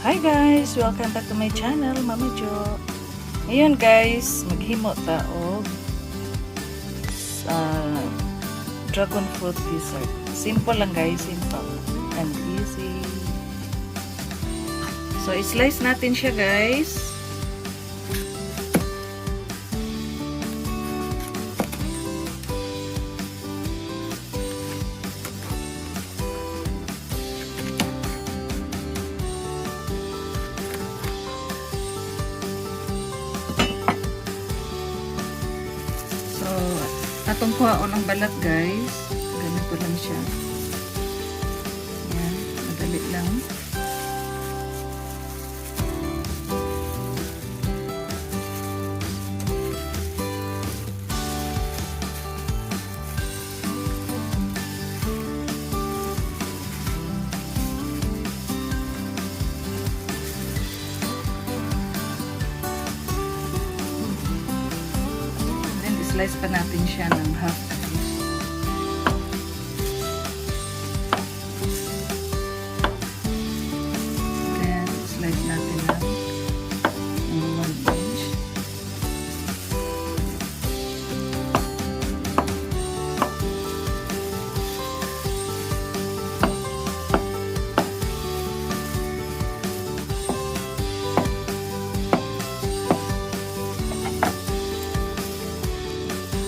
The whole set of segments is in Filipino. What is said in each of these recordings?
Hi guys! Welcome back to my channel, Mama Jo. Ngayon guys, maghimo ta og dragon fruit dessert. Simple lang guys, simple and easy. So, i-slice natin siya guys. Atong kuhaon ang balat guys. Ganito lang siya. Yan, madali lang. Slice pa natin siya ng half at least. Then, slice natin ng 1 inch.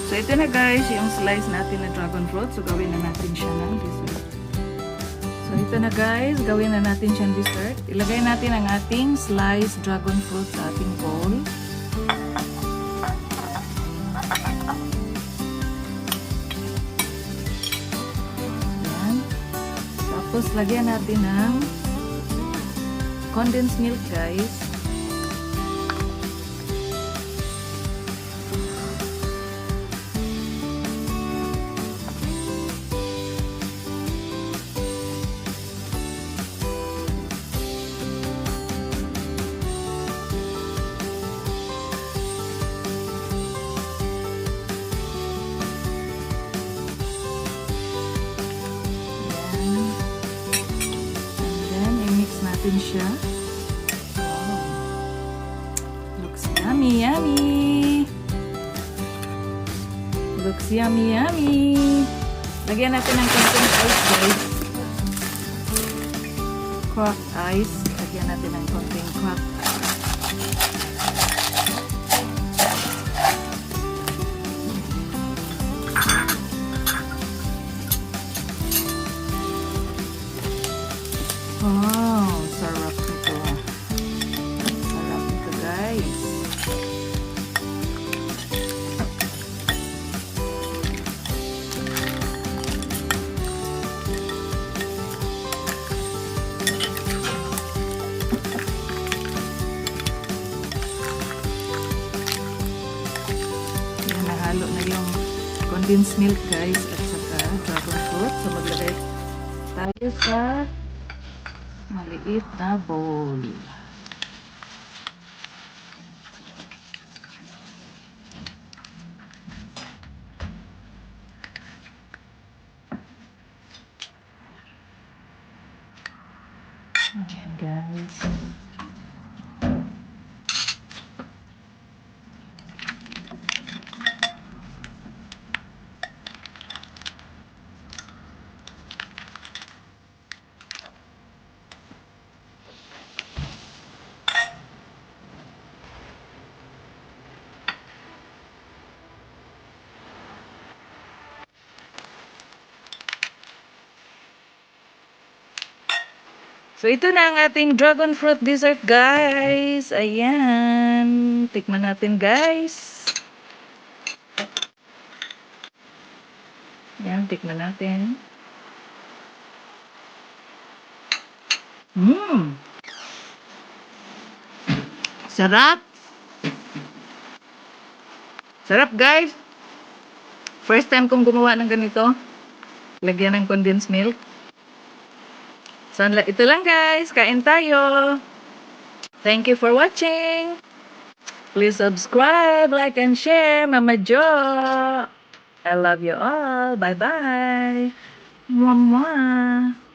So, ito na guys, yung slice natin na dragon fruit. So, gawin na natin siya ng dessert. So, ito na guys, gawin na natin siyang dessert. Ilagay natin ang ating sliced dragon fruit sa ating bowl. Ayan. Tapos, lagyan natin ng condensed milk guys. Siya. Wow. Looks yummy, yummy. Looks yummy, yummy. Lagyan natin ng konting ice, guys. Cracked ice. Lagyan natin ng konting cracked ice. Wow, sarap nito. Sarap nito guys. Yan, nahalo na yung condensed milk guys at saka dragon fruit. So maglagay tayo sa maliit na bowl. Ayan guys. So, ito na ang ating dragon fruit dessert, guys. Ayan. Tikman natin, guys. Ayan, tikman natin. Sarap. Sarap, guys. First time kong gumawa ng ganito. Lagyan ng condensed milk. So, ito lang guys. Kain tayo. Thank you for watching. Please subscribe, like, and share. Mama Jo. I love you all. Bye-bye. Mwah, mwah.